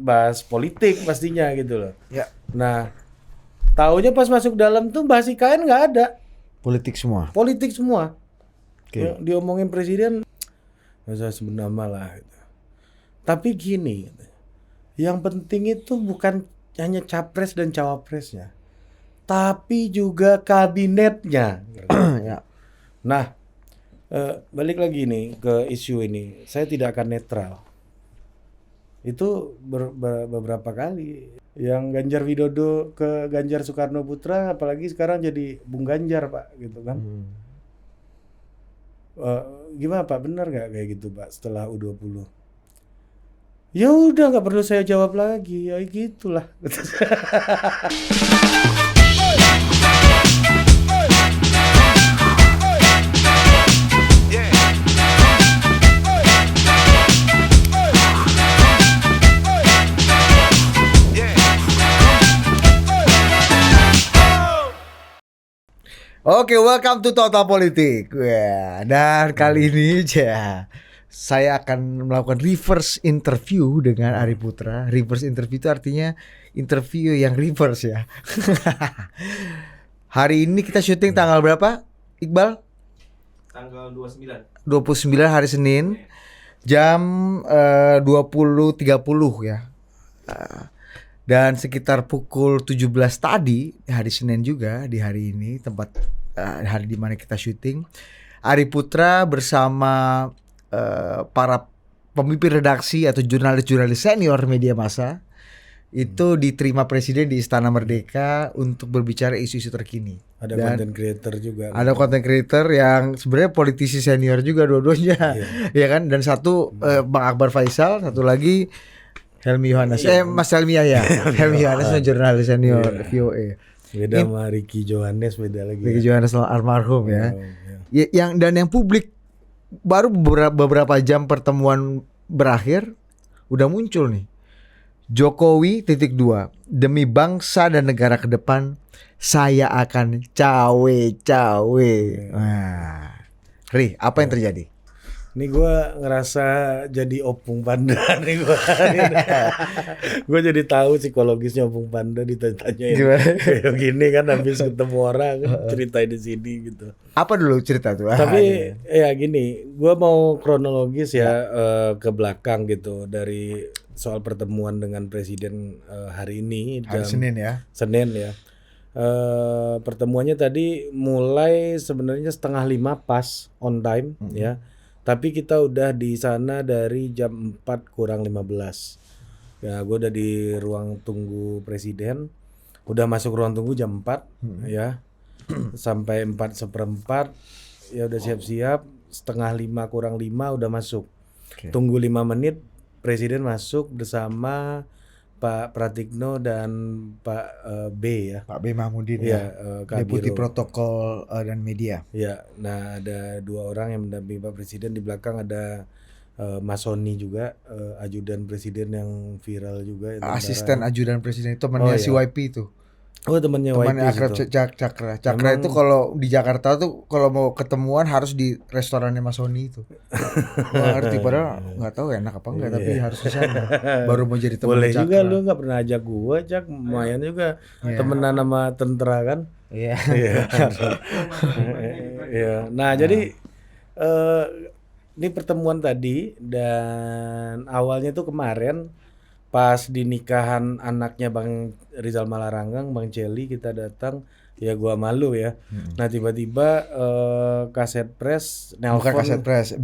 bahas politik pastinya gitu loh. Ya. Nah, taunya pas masuk dalam tuh bahas IKN nggak ada. Politik semua. Politik semua. Oke. Yang diomongin presiden, nggak usah sebut nama lah. Gitu. Tapi gini, gitu. Yang penting itu bukan hanya capres dan cawapresnya, tapi juga kabinetnya. Ya. Nah, balik lagi nih ke isu ini, saya tidak akan netral. Itu beberapa kali yang Ganjar Widodo ke Ganjar Soekarno Putra, apalagi sekarang jadi Bung Ganjar Pak, gitu kan? Gimana Pak, benar nggak kayak gitu Pak setelah U20? Ya udah nggak perlu saya jawab lagi, ya gitulah. Oke, welcome to Total Politik. Wah, dan kali ini saya akan melakukan reverse interview dengan Ari Putra. Reverse interview itu artinya interview yang reverse ya. Hari ini kita syuting tanggal berapa, Iqbal? Tanggal 29 hari Senin, jam 20.30 ya. Dan sekitar pukul 17 tadi, hari Senin juga, di hari ini, tempat hari di mana kita syuting, Ari Putra bersama para pemimpin redaksi atau jurnalis-jurnalis senior media massa itu diterima Presiden di Istana Merdeka untuk berbicara isu-isu terkini. Ada content creator juga. Ada content creator yang sebenarnya politisi senior juga dua-duanya, ya kan? Dan satu Bang Akbar Faisal, satu lagi Helmi Yohanes, Mas Helmi ya, Helmi Yohanes jurnalis senior VOA. Beda sama Ricky Johannes, beda lagi. Ricky Johannes almarhum ya. Ya. Yang publik baru beberapa jam pertemuan berakhir udah muncul nih. Jokowi .. 2 demi bangsa dan negara ke depan saya akan cawe-cawe. Nah, Ri, apa yang terjadi? Ini gue ngerasa jadi opung panda nih gue. Gue jadi tahu psikologisnya opung panda ditanya kayak gini kan, habis ketemu orang ceritain di sini gitu. Apa dulu cerita tuh? Tapi ya gini, gue mau kronologis ya ke belakang gitu dari soal pertemuan dengan presiden hari ini. Hari Senin ya. Senin ya. Pertemuannya tadi mulai sebenarnya 4:30 pas on time ya. Tapi kita udah di sana dari jam 4:15. Ya, gue udah di ruang tunggu presiden. Udah masuk ruang tunggu jam 4 ya. Sampai 4:15 ya udah siap-siap. 4:30 udah masuk. Tunggu 5 menit presiden masuk bersama Pak Pratikno dan Pak B ya. Pak B Mahmudin ya, Deputi Protokol dan Media. Ya, nah ada 2 orang yang mendampingi Pak Presiden, di belakang ada Mas Soni juga, ajudan presiden yang viral juga. Asisten ajudan presiden itu temannya si YP itu. Oh, temannya akrab Cakra. Cakra itu kalau di Jakarta tuh kalau mau ketemuan harus di restorannya Mas Soni itu. Gua ngerti, padahal nggak tahu enak apa enggak, tapi harus di sana. Baru mau jadi teman Cakra. Boleh juga, lu nggak pernah ajak gua, Cak. Lumayan juga temenan sama tentara kan. Iya. Iya. Nah, jadi ini pertemuan tadi, dan awalnya tuh kemarin pas di nikahan anaknya Bang Rizal Malaranggang, Bang Celi, kita datang, ya gua malu ya. Nah tiba-tiba Kaset Pres nelpon. Bukan Kaset Pres,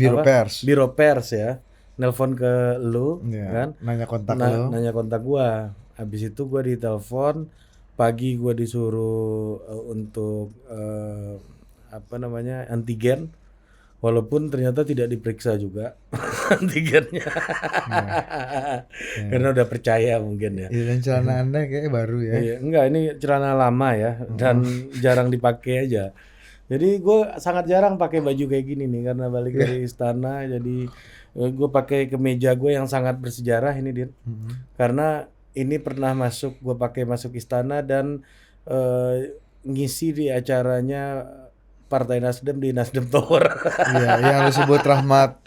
Biro Pers ya, nelpon ke lu kan, nanya kontak lu. Nanya kontak gua. Habis itu gua ditelepon pagi, gua disuruh untuk antigen. Walaupun ternyata tidak diperiksa juga antigennya. Karena udah percaya mungkin ya. Dan celana Anda kayak baru ya. Iya, enggak, ini celana lama ya, dan jarang dipakai aja. Jadi gue sangat jarang pakai baju kayak gini nih, karena balik dari istana. Jadi gue pakai kemeja gue yang sangat bersejarah ini, Din. Karena ini pernah gue pakai masuk istana dan ngisi di acaranya Partai Nasdem di Nasdem Tower. Iya, yang disebut Rahmat.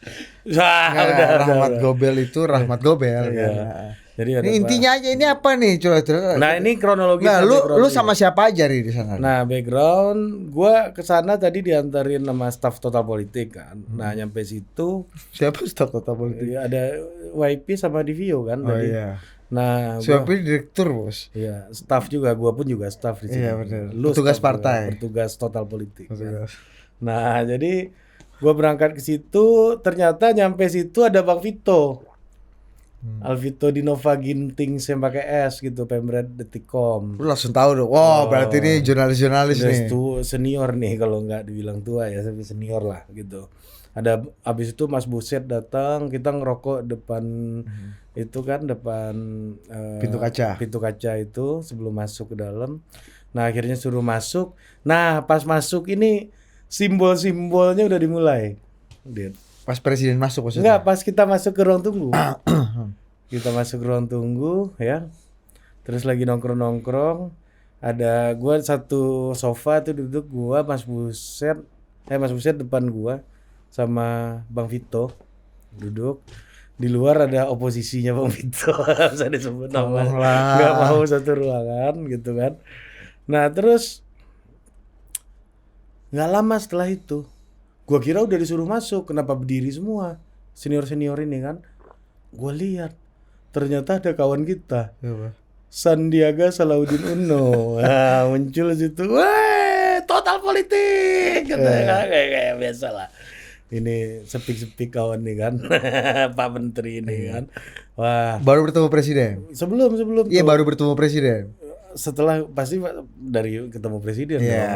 Rahmat Gobel itu Rahmat Gobel. Iya. Jadi ada Ini intinya aja ini apa nih? Coba. Nah, ini kronologi. Nah, lu sama siapa aja di sana? Nah, background gua ke sana tadi diantarin sama staf Total Politik kan. Nah, nyampe situ Siapa staf Total Politik? ada YP sama Divio kan Oh tadi. iya. Nah, Siapa direktur, Bos? iya, staf juga, gua pun juga staf di sini. Iya, benar. Lu Petugas staf juga, partai. petugas Total Politik. kan. Petugas. Nah, jadi gua berangkat ke situ, ternyata nyampe situ ada Bang Vito. Alvito Dinova Ginting yang pakai S gitu, Pemret Detikcom. Lu langsung tahu dong. Wow, berarti ini jurnalis-jurnalis Udah nih. senior nih kalau nggak dibilang tua ya, tapi senior lah gitu. Ada abis itu Mas Buset datang, kita ngerokok depan itu kan depan Pintu kaca. Pintu kaca itu sebelum masuk ke dalam. Nah, akhirnya suruh masuk. Nah, pas masuk ini simbol-simbolnya udah dimulai. Dit. Pas presiden masuk maksudnya. Enggak, pas kita masuk ke ruang tunggu. Kita masuk ke ruang tunggu ya. Terus lagi nongkrong-nongkrong. Ada gua satu sofa tuh duduk gua, Mas Buset depan gua sama Bang Vito duduk. Di luar ada oposisinya Bang Vito. Bisa disebut nama. Tolonglah. Enggak mau satu ruangan gitu kan. Nah, terus nggak lama setelah itu gua kira udah disuruh masuk, kenapa berdiri semua senior-senior ini kan. Gua lihat ternyata ada kawan kita, Siapa? Sandiaga Salahuddin Uno. Nah, muncul situ, weh, Total Politik katanya, kayak biasa lah. Ini sepik-sepik kawan nih kan, Pak Menteri ini kan. Wah, Baru bertemu presiden. sebelum Iya, tuh. baru bertemu presiden. Setelah pasti dari ketemu presiden Iya. dong.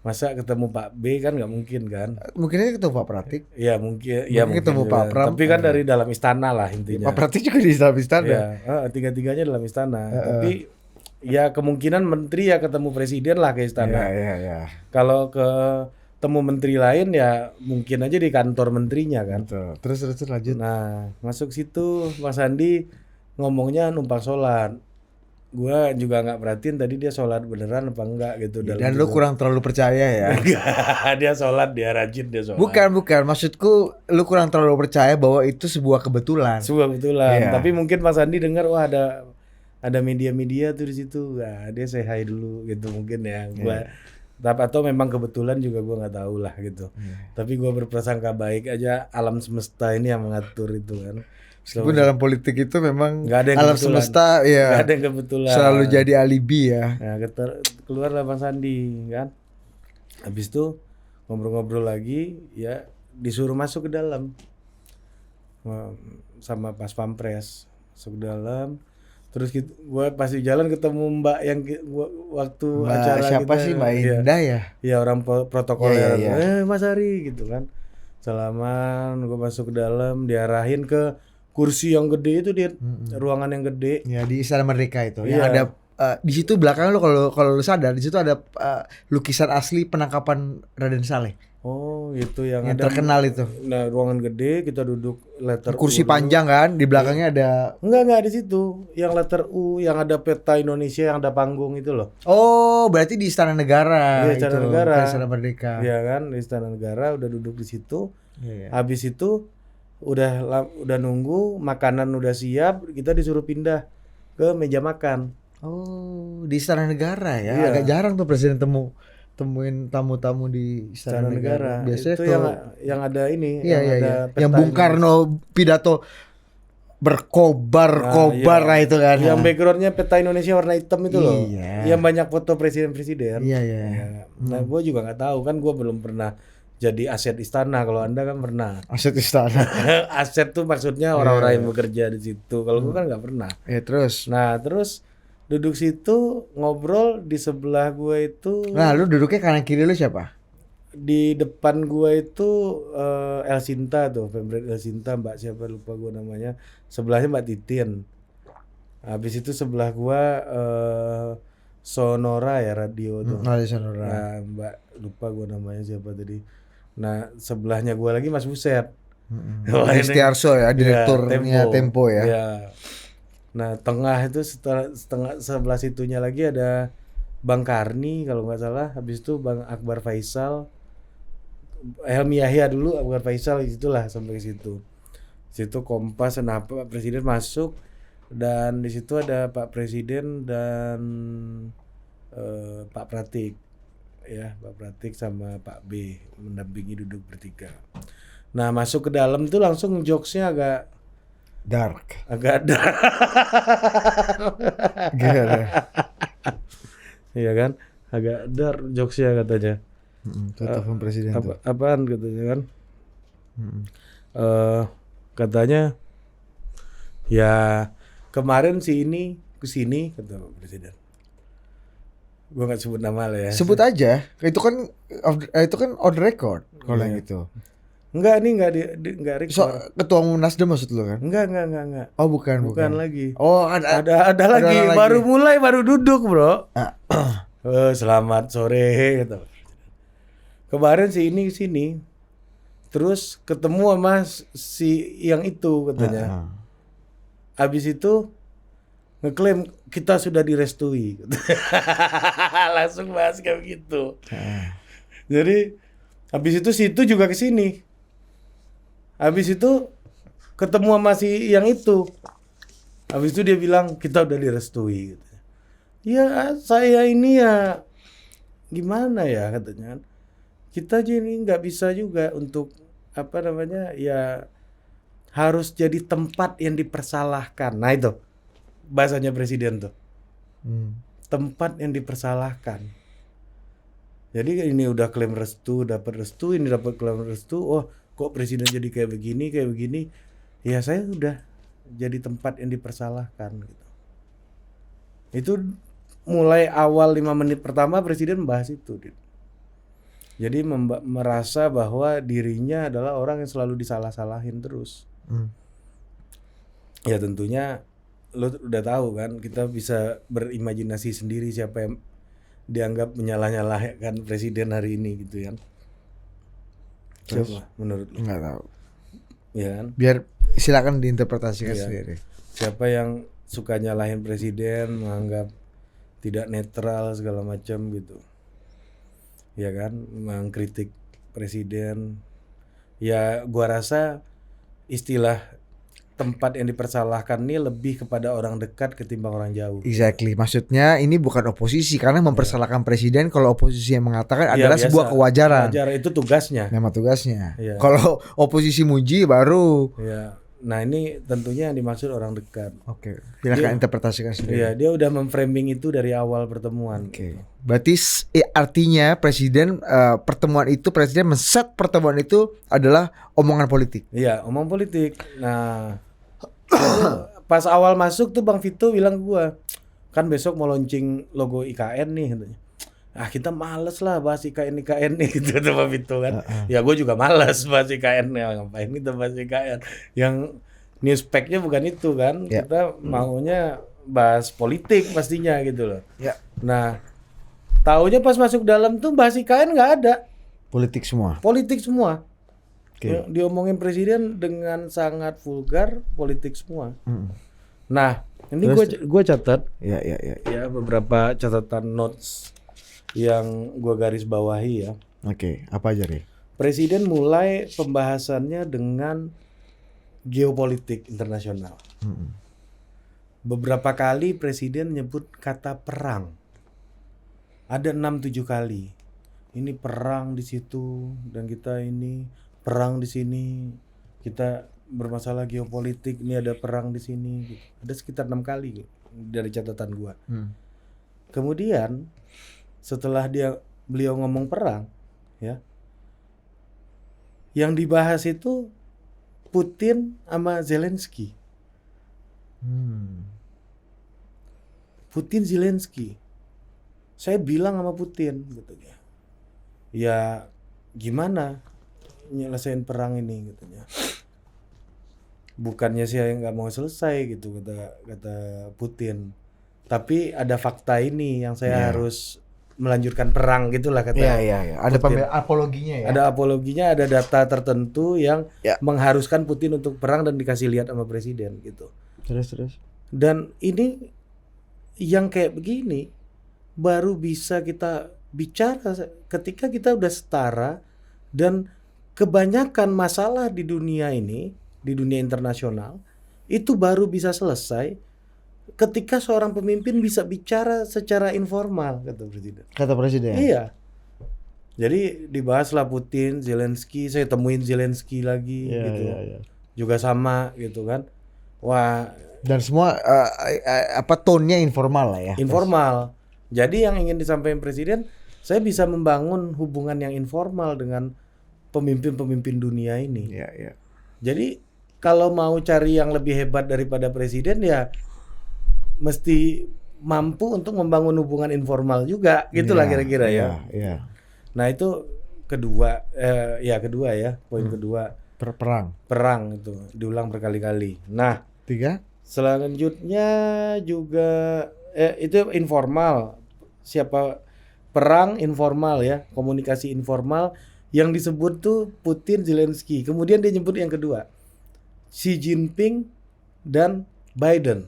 Masa ketemu Pak B kan nggak mungkin kan? Mungkin aja ketemu Pak Pratik. Ya mungkin, ya Mungkin ketemu juga. Pak Pram. Tapi kan dari dalam istana lah intinya. Pak Pratik juga di istana. Ya, tiga-tiganya dalam istana. Tapi ya kemungkinan menteri ya ketemu presiden lah ke istana. Iya. Kalau ketemu menteri lain ya mungkin aja di kantor menterinya kan. Betul. Terus lanjut. Nah, masuk situ Mas Andi ngomongnya numpang sholat. Gua juga nggak perhatiin tadi dia sholat beneran apa enggak gitu. Dan lu kurang terlalu percaya ya. Dia sholat, dia rajin, dia sholat. Bukan. Maksudku lu kurang terlalu percaya bahwa itu sebuah kebetulan. Sebuah kebetulan. Iya. Tapi mungkin Mas Andi dengar wah ada media-media tuh di situ. Nah, dia say hi dulu gitu mungkin ya. Gua atau memang kebetulan juga gua nggak tahu lah gitu. Tapi gua berprasangka baik aja, alam semesta ini yang mengatur itu kan. Meskipun dalam politik itu memang Nggak ada yang alam kebetulan. semesta ya Nggak ada yang kebetulan. selalu jadi alibi ya. Nah, keluarlah Bang Sandi kan. Habis itu ngobrol-ngobrol lagi ya disuruh masuk ke dalam. Sama Pas Pampres masuk ke dalam. Terus gue pasti jalan ketemu Mbak yang waktu Mbak acara siapa kita, sih Mbak Indah ya? Iya orang protokoler. Iya. Mas Ari gitu kan. Salaman, gue masuk ke dalam, diarahin ke kursi yang gede itu dia, ruangan yang gede. Ya di Istana Merdeka itu. Iya. Yang ada di situ belakang lu kalau lu sadar di situ ada lukisan asli penangkapan Raden Saleh. Oh, itu yang Yang ada terkenal itu. Nah, ruangan gede, kita duduk letter Kursi U. panjang kan, di belakangnya ada. Enggak di situ. Yang letter U, yang ada peta Indonesia, yang ada panggung itu loh. Oh, berarti di Istana Negara. Iya, Istana itu, Negara. di Istana Merdeka. Iya kan, di Istana Negara udah duduk di situ. Iya. Habis itu udah nunggu, makanan udah siap, kita disuruh pindah ke meja makan. Oh, di Istana Negara ya. Iya. Agak jarang tuh presiden temuin tamu-tamu di Istana Negara. Biasanya itu tuh yang ada ini, iya, yang iya, ada iya. peta Yang Bung ini. Karno pidato berkobar Iya. itu kan. Yang backgroundnya peta Indonesia warna hitam itu loh. Iya. Yang banyak foto presiden-presiden. Iya. Ya. Nah, gue juga nggak tahu kan, gue belum pernah jadi aset istana. Kalau Anda kan pernah. Aset istana. Aset tuh maksudnya orang-orang yang bekerja di situ. Kalau gue kan nggak pernah. Ya terus. Nah, terus duduk situ ngobrol, di sebelah gue itu, Nah, lu duduknya kanan kiri lu siapa? di depan gue itu El Sinta tuh, Pemret El Sinta, Mbak siapa lupa gue namanya. Sebelahnya Mbak Titin. Habis itu sebelah gue Sonora ya, radio tuh. Ada Sonora. Nah, Mbak lupa gue namanya siapa tadi. Nah, sebelahnya gue lagi Mas Buset. Wah, ini- Setiarso ya, direkturnya Tempo ya. Iya. Nah, tengah itu sebelah situnya lagi ada Bang Karni kalau nggak salah. Habis itu Bang Akbar Faisal, Helmi Yahya dulu, Akbar Faisal, itulah sampai ke situ. Situ Kompas, nah Pak Presiden masuk. Dan di situ ada Pak Presiden dan Pak Pratik, ya Pak Pratik sama Pak B mendampingi duduk bertiga. Nah masuk ke dalam tuh langsung jokesnya Dark. agak ada, Gimana? iya kan, agak dark jokesnya katanya. Itu telepon presiden tuh. Apaan katanya kan? Mm. Katanya ya kemarin si ini kesini kata Pak Presiden. Gua nggak sebut nama lah ya. Sebut aja. Itu kan on the record kalau Iya. yang gitu. Enggak, ini enggak enggak So, record. ketua umum Nasdem maksud lu kan? Enggak. Oh, bukan. Bukan lagi. Oh, ada Ada lagi, orang baru lagi. mulai, baru duduk, Bro. Ah. Selamat sore kata. Kemarin si ini kesini. Terus ketemu sama si yang itu katanya. Habis itu ngeklaim kita sudah direstui. Langsung bahas kayak begitu. Jadi habis itu si itu juga kesini. Habis itu ketemu sama si yang itu. Habis itu dia bilang kita udah direstui. Ya saya ini ya gimana ya katanya. Kita jadi nggak bisa juga untuk apa namanya ya harus jadi tempat yang dipersalahkan. Nah itu bahasanya presiden tuh. Tempat yang dipersalahkan. Jadi ini udah klaim restu, dapat restu, ini dapat klaim restu. Oh, kok presiden jadi kayak begini? Ya saya udah jadi tempat yang dipersalahkan gitu. Itu mulai awal 5 menit pertama presiden membahas itu. Jadi merasa bahwa dirinya adalah orang yang selalu disalah-salahin terus. Ya tentunya lo udah tahu kan, kita bisa berimajinasi sendiri siapa yang dianggap menyalah-nyalahkan presiden hari ini gitu kan. Siapa menurut lo? Enggak tahu. Ya kan? Biar silakan diinterpretasikan Iya. sendiri. Siapa yang suka nyalahin presiden, menganggap tidak netral segala macam gitu. Ya kan, mengkritik presiden. Ya gua rasa istilah tempat yang dipersalahkan ini lebih kepada orang dekat ketimbang orang jauh. Exactly. Maksudnya ini bukan oposisi karena mempersalahkan presiden kalau oposisi yang mengatakan Iya, adalah biasa. sebuah kewajaran. Wajar, itu tugasnya. Memang tugasnya. Iya. Kalau oposisi muji baru. Ya. Nah ini tentunya yang dimaksud orang dekat. Oke. Silakan Dia- interpretasikan sendiri. Iya, dia udah memframing itu dari awal pertemuan. Oke. Berarti artinya presiden pertemuan itu presiden men-set pertemuan itu adalah omongan politik. Iya, omong politik. Nah, pas awal masuk tuh Bang Vito bilang ke gua, kan besok mau launching logo IKN nih katanya. Ah kita males lah bahas IKN nih gitu tuh Bang Vito kan. Ya gue juga males bahas IKN ya, ngapain kita bahas IKN. Yang newspacknya bukan itu kan. Ya. Kita maunya bahas politik pastinya gitu loh. Ya. Nah, taunya pas masuk dalam tuh bahas IKN nggak ada. Politik semua. Politik semua. Oke. Yang diomongin presiden dengan sangat vulgar, politik semua. Nah, ini Terus- gue catat Ya. ya beberapa catatan notes yang gue garis bawahi ya. Oke, apa aja nih? Presiden mulai pembahasannya dengan geopolitik internasional. Beberapa kali presiden nyebut kata perang. Ada 6-7 kali. Ini perang di situ dan kita ini perang di sini. Kita bermasalah geopolitik, ini ada perang di sini. Ada sekitar 6 kali dari catatan gua. Kemudian setelah beliau ngomong perang, ya, yang dibahas itu Putin sama Zelensky. Putin Zelensky. Saya bilang sama Putin katanya. Ya gimana nyelesain perang ini katanya. Bukannya saya nggak mau selesai gitu kata Putin. Tapi ada fakta ini yang saya harus melanjutkan perang gitulah kata. Iya. Ada Putin. apologinya ya. Ada apologinya, ada data tertentu yang Ya. mengharuskan Putin untuk perang dan dikasih lihat sama presiden gitu. Terus. Dan ini yang kayak begini baru bisa kita bicara ketika kita udah setara, dan kebanyakan masalah di dunia ini, di dunia internasional itu baru bisa selesai ketika seorang pemimpin bisa bicara secara informal, kata presiden. Kata presiden. Iya. Jadi dibahaslah Putin, Zelensky, saya temuin Zelensky lagi Iya, gitu. iya. Juga sama gitu kan. Wah, Dan semua tone-nya informal lah ya. informal. Jadi yang ingin disampaikan presiden, saya bisa membangun hubungan yang informal dengan pemimpin-pemimpin dunia ini. Iya, iya. Jadi kalau mau cari yang lebih hebat daripada presiden ya mesti mampu untuk membangun hubungan informal juga, gitulah Iya, kira-kira ya. Iya. Nah itu kedua, poin kedua, perang itu diulang berkali-kali. Nah 3. selanjutnya juga itu informal, siapa perang informal ya, komunikasi informal yang disebut tuh Putin, Zelensky. Kemudian dia nyebut yang kedua, Xi Jinping dan Biden.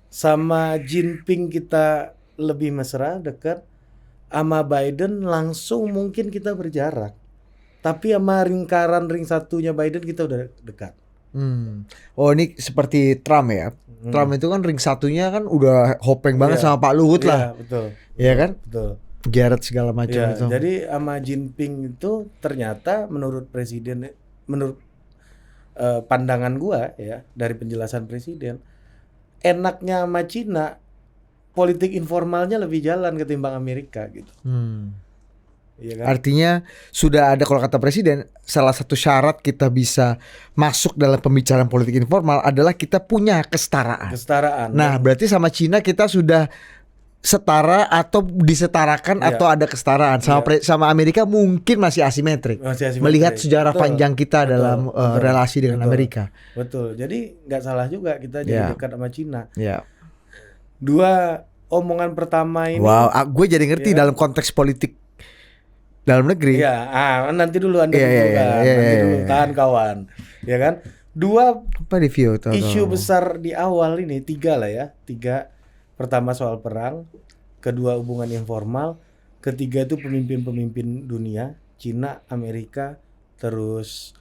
Sama Jinping kita lebih mesra, dekat. Sama Biden langsung mungkin kita berjarak. Tapi sama ring satunya Biden kita udah dekat. Oh ini seperti Trump ya. Trump itu kan ring satunya kan udah hopeng banget sama Pak Luhut lah. Iya, betul. Iya kan? Betul. Garrett segala macam Ya, itu. jadi sama Jinping itu ternyata menurut presiden, menurut pandangan gua ya dari penjelasan presiden, enaknya sama Cina politik informalnya lebih jalan ketimbang Amerika gitu. Iya kan? Artinya sudah ada, kalau kata presiden, salah satu syarat kita bisa masuk dalam pembicaraan politik informal adalah kita punya kesetaraan. Kesetaraan. Nah, berarti sama Cina kita sudah setara atau disetarakan atau ada kesetaraan. Sama Amerika mungkin masih asimetrik. Melihat sejarah panjang kita dalam relasi dengan Amerika. Betul. Jadi nggak salah juga kita jadi dekat sama Cina. Iya. Dua omongan pertama ini. Wow, gue jadi ngerti dalam konteks politik dalam negeri. Iya, nanti dulu Anda nanti dulu tahan kawan. Ya kan? Dua review isu besar di awal ini, 3 lah ya. 3. Pertama soal perang, kedua hubungan informal, ketiga itu pemimpin-pemimpin dunia, Cina, Amerika, terus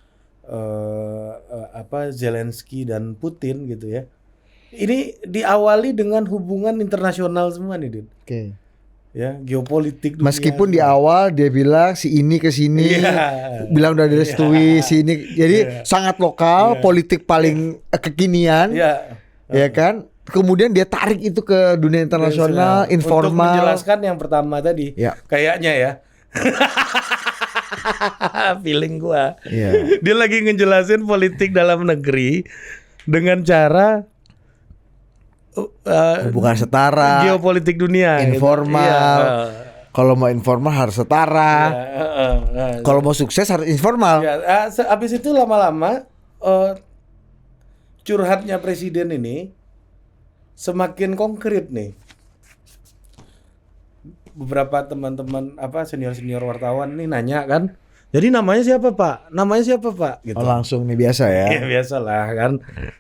Zelensky dan Putin gitu ya. Ini diawali dengan hubungan internasional semua nih, Din. Oke. Ya, geopolitik dunia. Meskipun di awal dia bilang si ini ke sini, bilang udah direstui si ini. Jadi sangat lokal, politik paling kekinian. Ya kan? Kemudian dia tarik itu ke dunia internasional, informal. Untuk menjelaskan yang pertama tadi, kayaknya ya. Feeling gua. Dia lagi ngejelasin politik dalam negeri dengan cara hubungan setara, geopolitik dunia, informal. Gitu. Kalau mau informal harus setara. Kalau mau sukses harus informal. Habis itu lama-lama curhatnya presiden ini semakin konkret nih. Beberapa teman-teman senior wartawan nih nanya kan, jadi namanya siapa Pak? Namanya siapa Pak? Gitu. Langsung nih biasa ya. Ya biasalah kan.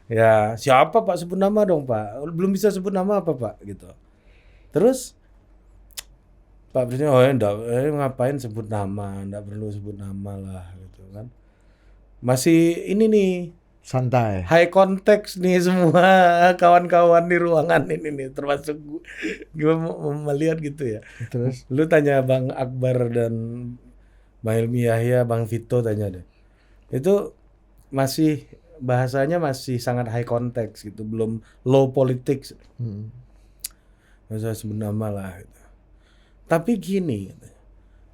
Ya siapa Pak, sebut nama dong Pak. Belum bisa sebut nama apa Pak? Gitu. Terus Pak Presiden, ngapain sebut nama? Nggak perlu sebut nama lah gitu kan. Masih ini nih. Santai. High context nih semua kawan-kawan di ruangan ini nih, termasuk gue melihat gitu ya. Terus lu tanya Bang Akbar dan Bang Helmi Yahya, Bang Vito tanya deh. Itu masih bahasanya masih sangat high context gitu, belum low politics. Nggak usah sebut nama lah gitu. Tapi gini,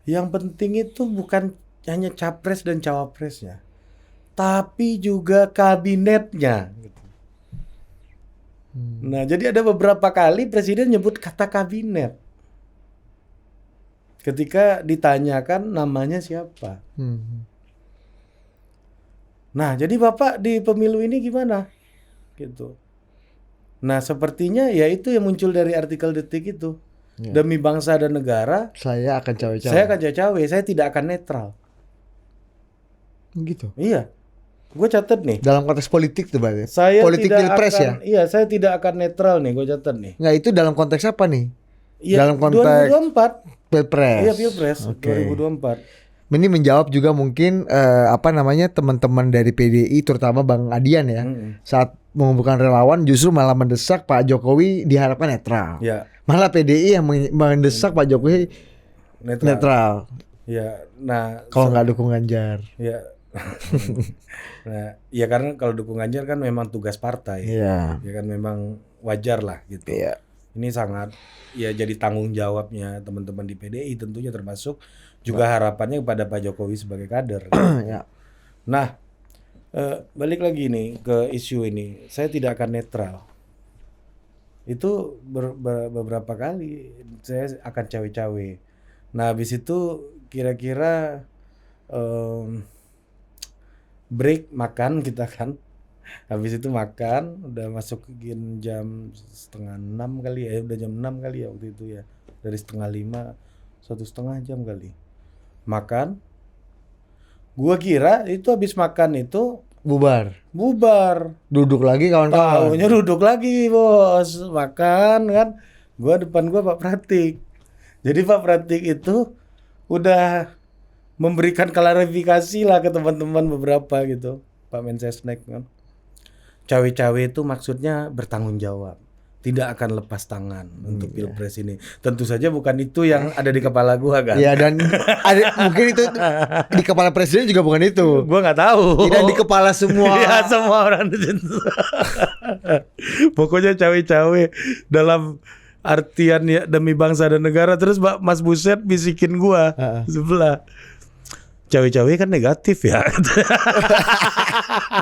yang penting itu bukan hanya capres dan cawapresnya, tapi juga kabinetnya. Nah, jadi ada beberapa kali presiden nyebut kata kabinet ketika ditanyakan namanya siapa. Nah, jadi Bapak di pemilu ini gimana? Gitu. Nah, sepertinya ya itu yang muncul dari artikel Detik itu. Demi bangsa dan negara, saya akan cawe-cawe. Saya akan cawe-cawe, saya tidak akan netral. Gitu. Iya. Gue catat nih. Dalam konteks politik tuh berarti. Saya politik pilpres akan, ya? Iya, saya tidak akan netral nih, gue catat nih. Nggak, itu dalam konteks apa nih? Ya, dalam konteks 2024. Pilpres. Iya, Pilpres 2024. Ini menjawab juga mungkin teman-teman dari PDI terutama Bang Adian ya. Saat mengumpulkan relawan justru malah mendesak Pak Jokowi diharapkan netral. Ya, Malah PDI yang mendesak Pak Jokowi netral. Ya, nah Kalau nggak dukung Ganjar. ya. Nah, ya karena kalau dukung Ganjar kan memang tugas partai. Iya. Ya kan memang wajar lah gitu. Iya. Ini sangat ya jadi tanggung jawabnya teman-teman di PDI tentunya, termasuk juga harapannya kepada Pak Jokowi sebagai kader. Ya. Nah, balik lagi nih ke isu ini. Saya tidak akan netral. Itu beberapa kali saya akan cawe-cawe. Nah, habis itu kira-kira break makan kita kan. Habis itu makan, udah masuk jam 5:30 kali ya, udah jam 6 kali ya waktu itu ya. Dari 4:30, 1,5 jam kali. Makan. Gua kira itu habis makan itu Bubar. Duduk lagi kawan-kawan. Taunya duduk lagi bos, makan kan. Depan gua Pak Pratik. Jadi Pak Pratik itu udah memberikan klarifikasi lah ke teman-teman beberapa gitu, Pak Mensesnek kan. Cawe-cawe itu maksudnya bertanggung jawab, tidak akan lepas tangan untuk Pilpres ini. Tentu saja bukan itu yang ada di kepala gua kan. Iya, dan mungkin itu di kepala presiden juga bukan itu. Gua nggak tahu. Tidak di kepala semua. Iya, semua orang di situ. Pokoknya cawe-cawe dalam artian ya demi bangsa dan negara. Terus Mas Buset bisikin gua sebelah. Cawe-cawe kan negatif ya.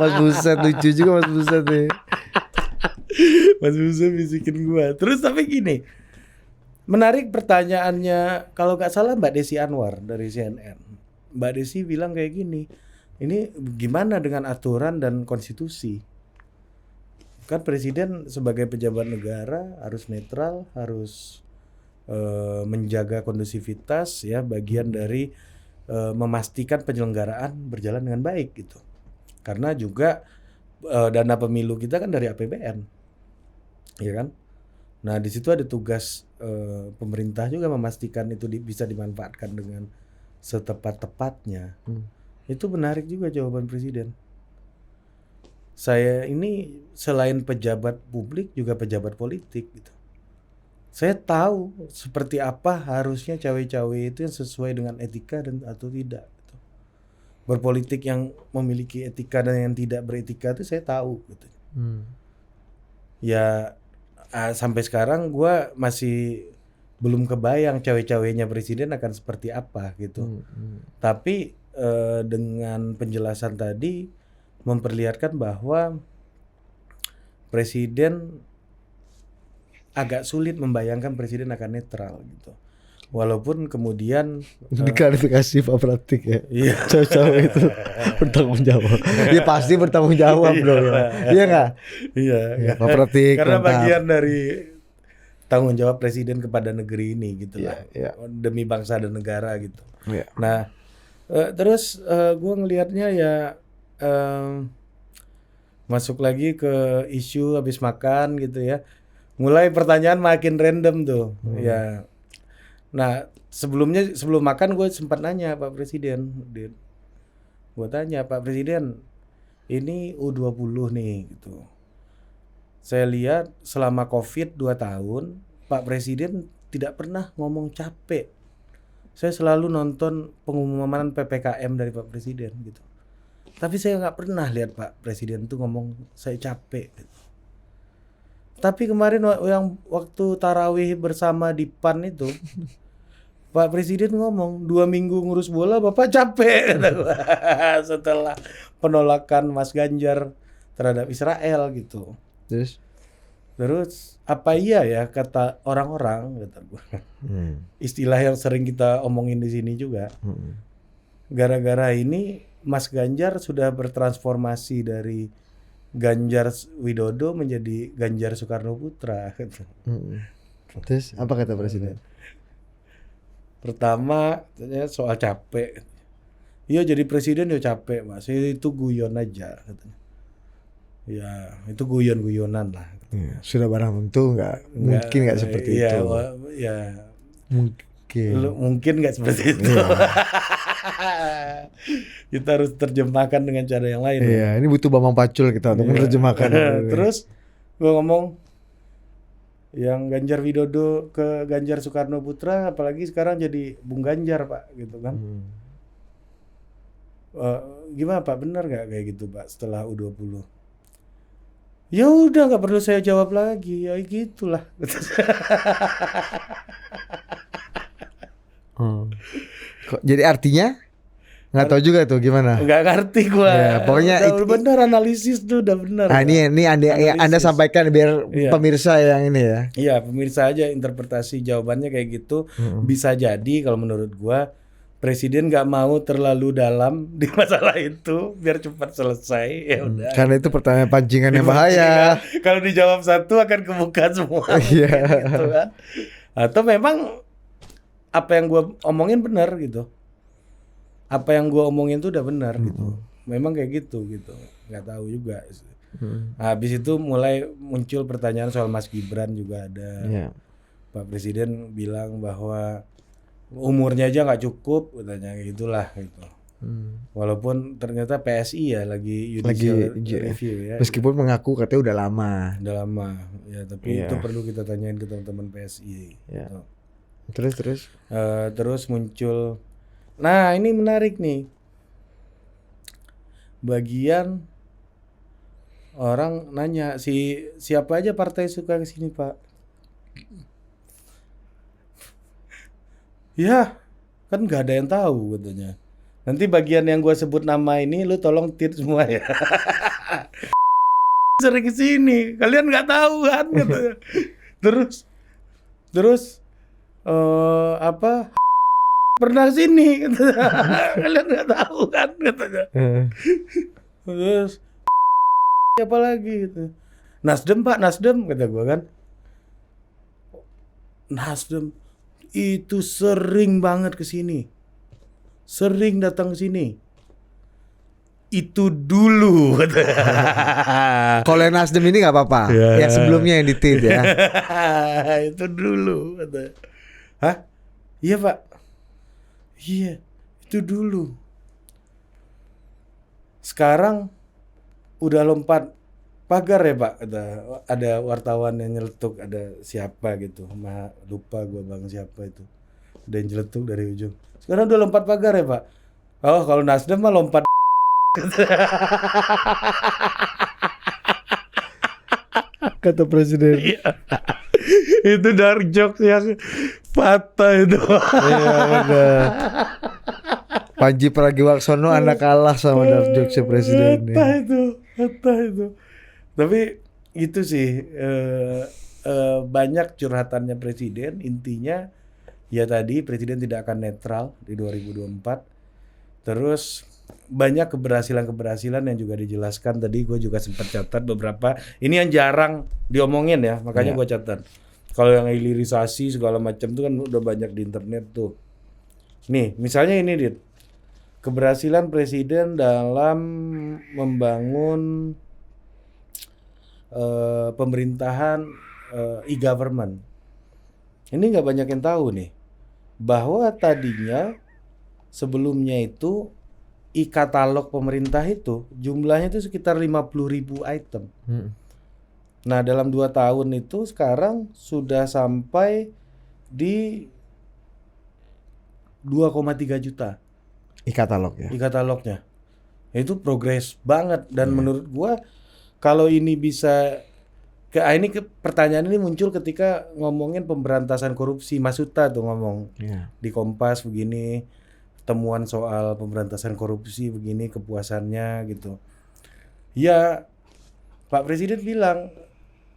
Mas Buset lucu juga Mas Buset nih. Mas Buset bisikin gua. Terus tapi gini, menarik pertanyaannya, kalau nggak salah Mbak Desi Anwar dari CNN. Mbak Desi bilang kayak gini, ini gimana dengan aturan dan konstitusi? Kan presiden sebagai pejabat negara harus netral, harus menjaga kondusivitas ya, bagian dari memastikan penyelenggaraan berjalan dengan baik gitu. Karena juga dana pemilu kita kan dari APBN, ya kan? Nah di situ ada tugas pemerintah juga memastikan itu bisa dimanfaatkan dengan setepat-tepatnya. Itu menarik juga jawaban presiden. Saya ini selain pejabat publik juga pejabat politik gitu. Saya tahu seperti apa harusnya cawe-cawe itu yang sesuai dengan etika dan atau tidak. Gitu. Berpolitik yang memiliki etika dan yang tidak beretika itu saya tahu. Gitu. Ya sampai sekarang gue masih belum kebayang cawe-cawenya presiden akan seperti apa gitu. Tapi dengan penjelasan tadi memperlihatkan bahwa presiden agak sulit membayangkan presiden akan netral gitu. Walaupun kemudian diklarifikasi Pak Pratik ya. Iya. Cawe-cawe itu bertanggung jawab. Dia pasti bertanggung jawab bro. Iya nggak? Iya. Ya, Pak Pratik. Karena mantap. bagian dari tanggung jawab presiden kepada negeri ini gitu lah. Iya. Demi bangsa dan negara gitu. Iya. Nah, terus gue ngelihatnya ya masuk lagi ke isu habis makan gitu ya. Mulai pertanyaan makin random tuh, ya. Nah, sebelum makan gue sempat nanya Pak Presiden, gue tanya Pak Presiden, ini U20 nih gitu. Saya lihat selama COVID 2 tahun, Pak Presiden tidak pernah ngomong capek. Saya selalu nonton pengumuman PPKM dari Pak Presiden gitu. Tapi saya nggak pernah lihat Pak Presiden tuh ngomong saya capek gitu. Tapi kemarin yang waktu tarawih bersama di PAN itu, Pak Presiden ngomong 2 minggu ngurus bola Bapak capek setelah penolakan Mas Ganjar terhadap Israel gitu. Terus apa iya ya kata orang-orang kata gue. Istilah yang sering kita omongin di sini juga. Gara-gara ini Mas Ganjar sudah bertransformasi dari Ganjar Widodo menjadi Ganjar Soekarno Putra. Terus apa kata Presiden? Pertama soal capek. Iya jadi presiden ya capek mas. Itu guyon aja. Ya itu guyon-guyonan lah. Ya, sudah barang tentu mungkin nggak seperti iya, itu. Ya Mungkin nggak seperti itu. Kita harus terjemahkan dengan cara yang lain. Iya, ini butuh Bambang Pacul kita untuk menerjemahkan. Terus gue ngomong yang Ganjar Widodo ke Ganjar Soekarno Putra, apalagi sekarang jadi Bung Ganjar Pak, gitu kan. Gimana Pak, benar nggak kayak gitu Pak setelah U20? Ya udah nggak perlu saya jawab lagi, ya gitulah. Kok jadi artinya nggak tahu juga tuh gimana? Nggak ngerti gua. Ya, pokoknya udah benar analisis tuh udah benar. Nah, ini Anda Analisis. sampaikan biar Iya. pemirsa yang ini ya. Iya, pemirsa aja interpretasi jawabannya kayak gitu. Bisa jadi kalau menurut gua presiden nggak mau terlalu dalam di masalah itu biar cepat selesai. Ya udah. Karena itu pertanyaan pancingan yang bahaya. Kalau dijawab satu akan kebuka semua. Iya. Gitu kan. Atau memang apa yang gua omongin benar gitu. Apa yang gua omongin tuh udah benar gitu. Memang kayak gitu. Nggak tahu juga. Nah, habis itu mulai muncul pertanyaan soal Mas Gibran juga ada. Iya. Pak Presiden bilang bahwa umurnya aja nggak cukup, katanya gitulah gitu. Walaupun ternyata PSI ya lagi judicial review ya. Meskipun mengaku katanya udah lama. Udah lama ya, tapi itu perlu kita tanyain ke teman-teman PSI. Iya. Gitu. Terus Terus muncul, nah ini menarik nih, bagian orang nanya siapa aja partai suka kesini Pak? Ya kan nggak ada yang tahu katanya. Nanti bagian yang gue sebut nama ini lu tolong tit semua ya. Sering kesini, kalian nggak tahu kan katanya. Terus apa pernah sini katanya. Kalian nggak tahu kan katanya. Terus siapa lagi gitu. Nasdem Pak, Nasdem kata gue kan. Nasdem itu sering banget kesini, sering datang ke sini. Itu dulu kata. kalau yang Nasdem ini nggak apa-apa. Ya. Yang sebelumnya yang ditit ya. Itu dulu kata. Hah? Iya Pak. Iya, itu dulu. Sekarang udah lompat pagar ya Pak, ada wartawan yang nyeletuk, ada siapa gitu, lupa gua bang siapa itu, ada yang nyeletuk dari ujung. Sekarang udah lompat pagar ya Pak. Oh kalau Nasdem mah lompat. Kata presiden. Itu dark jokes yang patah itu. Iya benar. Panji Pragiwaksono anak kalah sama dark jokes presiden. Patah itu. Tapi itu sih banyak curhatannya presiden. Intinya ya tadi presiden tidak akan netral di 2024. Terus banyak keberhasilan yang juga dijelaskan tadi. Gue juga sempat catat beberapa. Ini yang jarang diomongin ya, makanya gue catat. Kalau yang hilirisasi segala macam itu kan udah banyak di internet tuh. Nih misalnya ini Dit, keberhasilan presiden dalam membangun pemerintahan e-government. Ini nggak banyak yang tahu nih, bahwa tadinya sebelumnya itu e-katalog pemerintah itu jumlahnya itu sekitar 50.000 item. Nah dalam 2 tahun itu sekarang sudah sampai di 2,3 juta E-katalog ya. e-katalognya. Itu progres banget dan menurut gua kalau ini bisa pertanyaan ini muncul ketika ngomongin pemberantasan korupsi. Mas Uta tuh ngomong di Kompas begini, temuan soal pemberantasan korupsi begini, kepuasannya gitu. Ya Pak Presiden bilang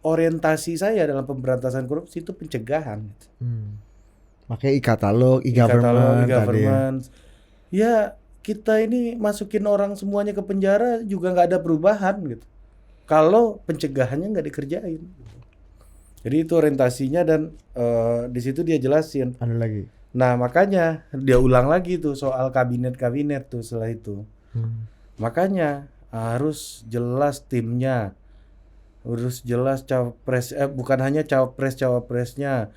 orientasi saya dalam pemberantasan korupsi itu pencegahan. Makanya e-katalog, e-government. Ya kita ini masukin orang semuanya ke penjara juga nggak ada perubahan gitu. Kalau pencegahannya nggak dikerjain. Jadi itu orientasinya dan di situ dia jelasin. Ada lagi. Nah makanya dia ulang lagi tuh soal kabinet tuh setelah itu. Makanya harus jelas timnya, harus jelas cawapres, bukan hanya cawapresnya,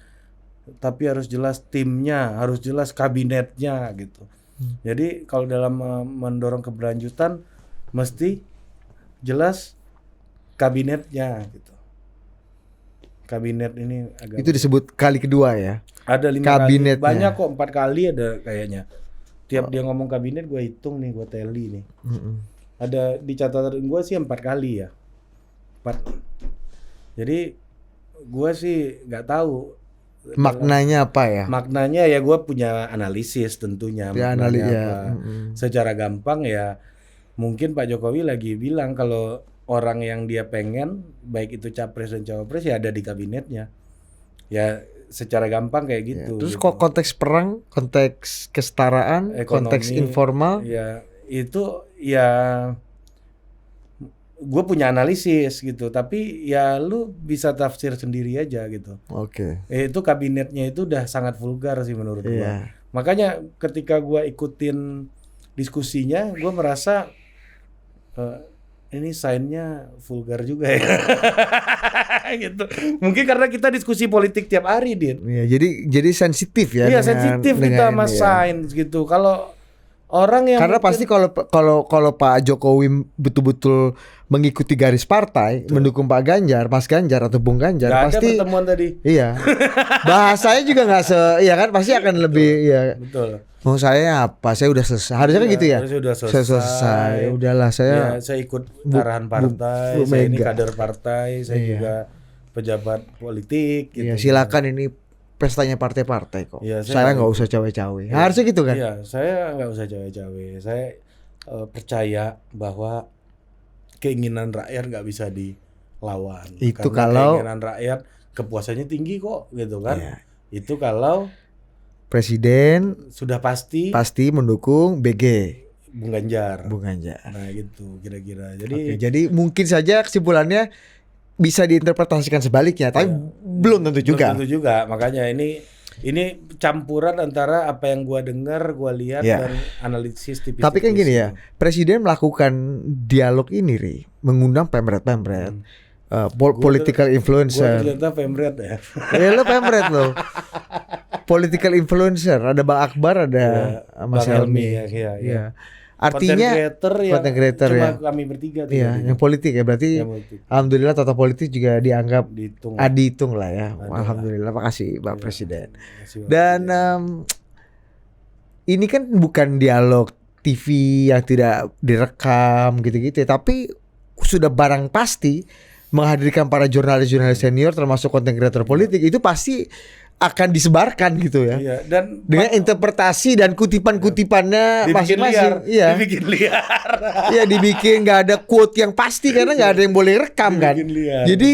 tapi harus jelas timnya, harus jelas kabinetnya gitu. Jadi kalau dalam mendorong keberlanjutan mesti jelas kabinetnya gitu. Kabinet ini agak Itu disebut kali kedua ya. ada 5 kabinetnya. kali. Banyak kok, 4 kali ada kayaknya. Tiap dia ngomong kabinet gue hitung nih, gue tally nih. Ada di catatan gue sih 4 kali ya. 4. Jadi gue sih nggak tahu Maknanya apa ya? maknanya, ya gue punya analisis tentunya Ya, maknanya ya. apa. Secara gampang ya mungkin Pak Jokowi lagi bilang kalau orang yang dia pengen baik itu capres dan cawapres ya ada di kabinetnya. Ya secara gampang kayak gitu. Terus gitu. kok konteks perang, konteks kesetaraan, Ekonomi, konteks informal? Ya itu ya gue punya analisis gitu, tapi ya lu bisa tafsir sendiri aja gitu. Oke. Itu kabinetnya itu udah sangat vulgar sih menurut gue. Iya. Makanya ketika gue ikutin diskusinya, gue merasa ini sign-nya vulgar juga ya. Gitu. Mungkin karena kita diskusi politik tiap hari, Dit. Iya, jadi sensitif ya. Iya, dengan- sensitif dengan kita sama ini ya. sign gitu. Kalau orang yang Karena pasti kalau Pak Jokowi betul-betul mengikuti garis partai, mendukung Pak Ganjar, Mas Ganjar atau Bung Ganjar, nggak ada pasti pertemuan tadi. iya. Bahasanya juga nggak iya kan, pasti akan lebih ya. Betul. Mau saya apa? Saya udah selesai. Harusnya kan gitu ya. Harusnya udah Saya selesai. Udahlah Ya, saya saya ikut arahan partai, Bu saya ini Mega. kader partai, saya Iya. juga pejabat politik gitu. ya silakan ini pestanya partai-partai kok. Iya, saya nggak usah cawe-cawe. Harusnya gitu kan? Iya, saya nggak usah cawe-cawe. Saya percaya bahwa keinginan rakyat nggak bisa dilawan. Itu Karena kalau- keinginan rakyat kepuasannya tinggi kok, gitu kan? Iya. Itu kalau Presiden sudah pasti pasti mendukung BG, Bung Ganjar. Bung Ganjar. Nah gitu kira-kira. Jadi Oke, jadi mungkin saja kesimpulannya bisa diinterpretasikan sebaliknya, tapi belum tentu juga. belum tentu juga. Makanya ini campuran antara apa yang gua dengar, gua lihat Ya. dan analisis tipis. Tapi kan gini ya, Presiden melakukan dialog ini, Ri, mengundang pemret-pemret, political Gua influencer. ternyata pemret ya. Ya lo pemret lo. Political influencer, ada Bang Akbar, ada Mas Bang Helmi. Helmi, ya. Iya. Artinya content creator ya. cuma kami bertiga tuh. Iya, yang politik ya, berarti Yang politik. alhamdulillah tata politik juga dianggap Dihitung. dihitung lah ya. Ada Alhamdulillah, makasih Pak Presiden. Makasih, Pak Dan Presiden. ini kan bukan dialog TV yang tidak direkam gitu-gitu, tapi sudah barang pasti menghadirkan para jurnalis-jurnalis senior termasuk konten kreator politik, itu pasti akan disebarkan gitu ya. Iya, dan Dengan interpretasi dan kutipan-kutipannya dibikin masing-masing. liar. Iya. Dibikin liar. Iya, dibikin nggak ada quote yang pasti karena nggak ada yang boleh rekam kan. Dibikin liar. Jadi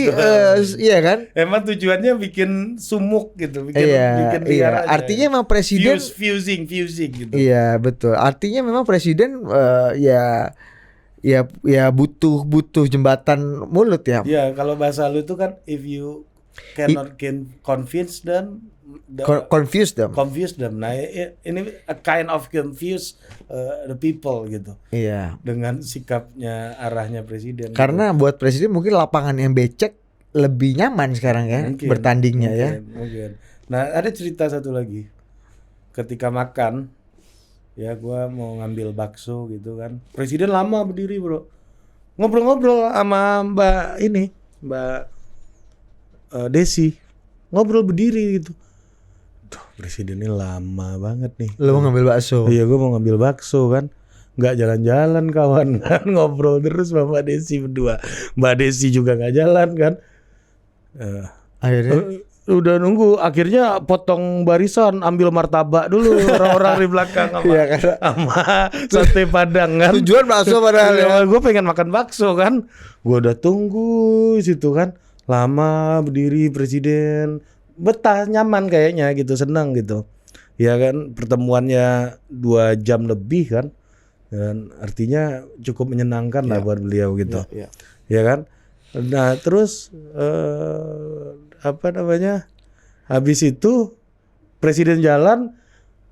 iya kan? Emang tujuannya bikin sumuk gitu, bikin liar Iya. aja. Artinya memang presiden fusing gitu. Iya, betul. Artinya memang presiden ya butuh jembatan mulut ya. Iya, kalau bahasa lu itu kan if you cannot convince them, Confuse them. confuse them. Nah, ini a kind of confuse the people gitu. Iya. Dengan sikapnya arahnya presiden. Karena buat presiden mungkin lapangan yang becek lebih nyaman sekarang ya Mungkin, bertandingnya ya. Mungkin. Nah, ada cerita satu lagi. Ketika makan, ya gua mau ngambil bakso gitu kan. Presiden lama berdiri, Bro. Ngobrol-ngobrol sama Mbak Desi. Ngobrol berdiri gitu. Duh, presiden ini lama banget nih. Lu mau ngambil bakso. Iya, gua mau ngambil bakso kan. Nggak jalan-jalan kawan kan. Ngobrol terus sama Mbak Desi berdua. Mbak Desi juga nggak jalan kan. Akhirnya Udah nunggu, akhirnya potong barisan, ambil martabak dulu orang-orang di belakang sama, Iya, karena sama sate padang kan. tujuan bakso padahal ya. Gue pengen makan bakso kan. Gue udah tunggu di situ kan. Lama berdiri presiden. Betah, nyaman kayaknya gitu, senang gitu. Ya kan, pertemuannya 2 jam lebih kan. Dan artinya cukup menyenangkan lah buat beliau gitu. Iya. Ya kan. Nah terus habis itu presiden jalan,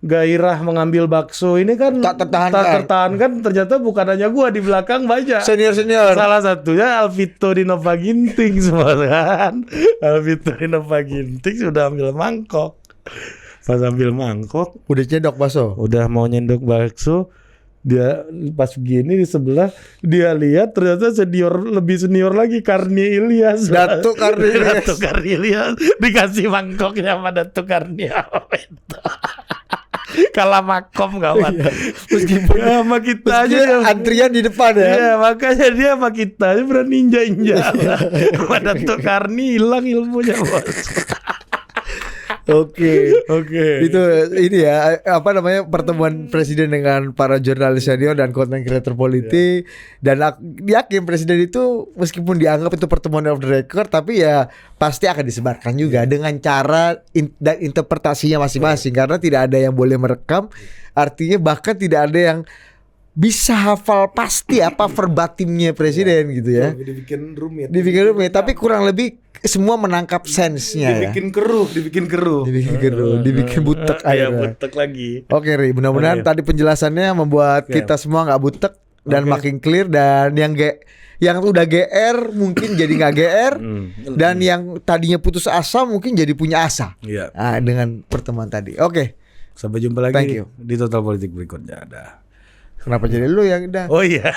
gairah mengambil bakso ini kan Tak tertahankan. ternyata bukan hanya gua, di belakang banyak. Senior. Salah satunya Alvito Dinova Ginting semua kan. Alvito Dinova Ginting sudah ambil mangkok. Pas ambil mangkok, Udah cedok bakso. udah mau nyendok bakso, dia pas begini di sebelah dia lihat ternyata lebih senior lagi, Karni Ilyas. Datuk Karni Ilyas. Datuk Karni Ilyas dikasih mangkoknya sama Datuk Karni itu. Kalah makom gawat. Meskipun Ya, sama kita aja Meskipun antrian di depan ya. Iya, makanya dia sama kita aja berani injak-injak. Sama Datuk Karni hilang ilmunya, Bos. Oke. Oke. Itu ini ya apa namanya pertemuan presiden dengan para jurnalis senior dan content creator politik dan yakin presiden itu meskipun dianggap itu pertemuan off the record tapi ya pasti akan disebarkan juga dengan cara dan interpretasinya masing-masing karena tidak ada yang boleh merekam, artinya bahkan tidak ada yang bisa hafal pasti apa verbatimnya presiden gitu ya. Dibikin rumit. Dibikin rumit tapi kurang lebih semua menangkap sense-nya ya. Dibikin keruh. Dibikin butek Iya, akhirnya. butek lagi. Oke Ri, mudah-mudahan Oke. tadi penjelasannya membuat kita semua nggak butek dan Oke. makin clear dan yang udah GR mungkin jadi nggak GR dan yang tadinya putus asa mungkin jadi punya asa. Iya. Nah, dengan pertemuan tadi. Oke. Sampai jumpa lagi Thank you. di Total Politik berikutnya. Dah. Kenapa jadi lu yang udah? Oh iya.